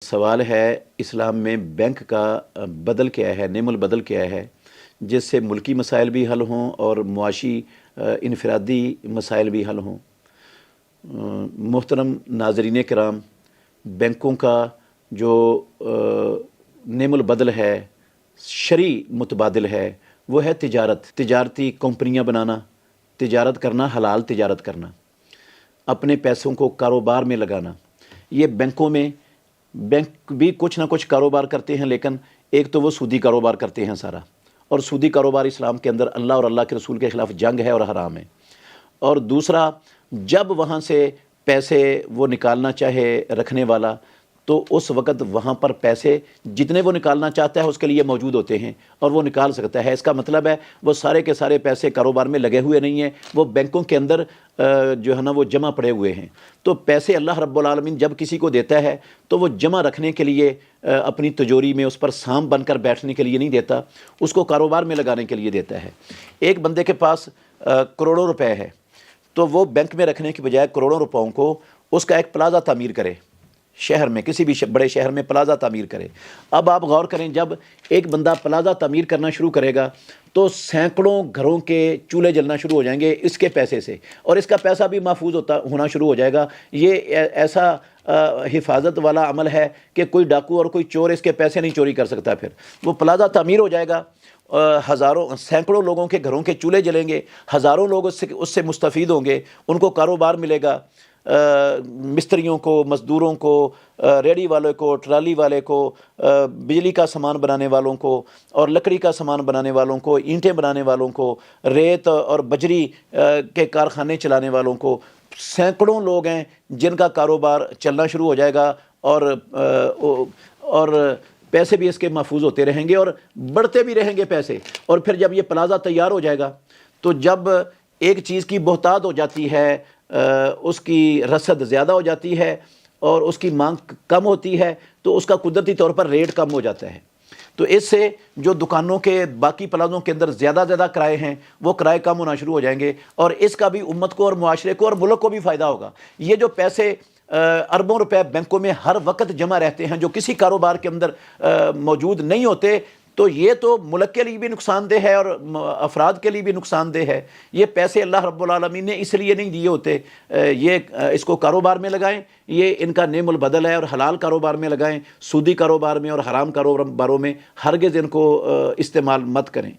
سوال ہے اسلام میں بینک کا بدل کیا ہے، نعم البدل کیا ہے جس سے ملکی مسائل بھی حل ہوں اور معاشی انفرادی مسائل بھی حل ہوں۔ محترم ناظرین کرام، بینکوں کا جو نعم البدل ہے، شرعی متبادل ہے، وہ ہے تجارتی کمپنیاں بنانا، تجارت کرنا، حلال تجارت کرنا، اپنے پیسوں کو کاروبار میں لگانا۔ یہ بینک بھی کچھ نہ کچھ کاروبار کرتے ہیں، لیکن ایک تو وہ سودی کاروبار کرتے ہیں سارا، اور سودی کاروبار اسلام کے اندر اللہ اور اللہ کے رسول کے خلاف جنگ ہے اور حرام ہے۔ اور دوسرا، جب وہاں سے پیسے وہ نکالنا چاہے رکھنے والا، تو اس وقت وہاں پر پیسے جتنے وہ نکالنا چاہتا ہے اس کے لیے موجود ہوتے ہیں اور وہ نکال سکتا ہے۔ اس کا مطلب ہے وہ سارے کے سارے پیسے کاروبار میں لگے ہوئے نہیں ہیں، وہ بینکوں کے اندر جو ہے نا وہ جمع پڑے ہوئے ہیں۔ تو پیسے اللہ رب العالمین جب کسی کو دیتا ہے تو وہ جمع رکھنے کے لیے اپنی تجوری میں اس پر سام بن کر بیٹھنے کے لیے نہیں دیتا، اس کو کاروبار میں لگانے کے لیے دیتا ہے۔ ایک بندے کے پاس کروڑوں روپے ہے، تو وہ بینک میں رکھنے کی بجائے کروڑوں روپوں کو اس کا ایک پلازہ تعمیر کرے، شہر میں کسی بھی بڑے شہر میں پلازہ تعمیر کرے۔ اب آپ غور کریں، جب ایک بندہ پلازہ تعمیر کرنا شروع کرے گا تو سینکڑوں گھروں کے چولہے جلنا شروع ہو جائیں گے اس کے پیسے سے، اور اس کا پیسہ بھی محفوظ ہونا شروع ہو جائے گا۔ یہ ایسا حفاظت والا عمل ہے کہ کوئی ڈاکو اور کوئی چور اس کے پیسے نہیں چوری کر سکتا۔ پھر وہ پلازہ تعمیر ہو جائے گا، سینکڑوں لوگوں کے گھروں کے چولہے جلیں گے، ہزاروں لوگ اس سے مستفید ہوں گے، ان کو کاروبار ملے گا، مستریوں کو، مزدوروں کو، ریڑھی والے کو، ٹرالی والے کو، بجلی کا سامان بنانے والوں کو اور لکڑی کا سامان بنانے والوں کو، اینٹیں بنانے والوں کو، ریت اور بجری کے کارخانے چلانے والوں کو، سینکڑوں لوگ ہیں جن کا کاروبار چلنا شروع ہو جائے گا، اور پیسے بھی اس کے محفوظ ہوتے رہیں گے اور بڑھتے بھی رہیں گے پیسے۔ اور پھر جب یہ پلازہ تیار ہو جائے گا تو جب ایک چیز کی بہتات ہو جاتی ہے، اس کی رسد زیادہ ہو جاتی ہے اور اس کی مانگ کم ہوتی ہے، تو اس کا قدرتی طور پر ریٹ کم ہو جاتا ہے۔ تو اس سے جو دکانوں کے باقی پلازوں کے اندر زیادہ کرائے ہیں وہ کرائے کم ہونا شروع ہو جائیں گے، اور اس کا بھی امت کو اور معاشرے کو اور ملک کو بھی فائدہ ہوگا۔ یہ جو پیسے اربوں روپے بینکوں میں ہر وقت جمع رہتے ہیں جو کسی کاروبار کے اندر موجود نہیں ہوتے، تو یہ تو ملک کے لیے بھی نقصان دہ ہے اور افراد کے لیے بھی نقصان دہ ہے۔ یہ پیسے اللہ رب العالمین نے اس لیے نہیں دیے ہوتے، اس کو کاروبار میں لگائیں، یہ ان کا نعم البدل ہے، اور حلال کاروبار میں لگائیں، سودی کاروبار میں اور حرام کاروباروں میں ہرگز ان کو استعمال مت کریں۔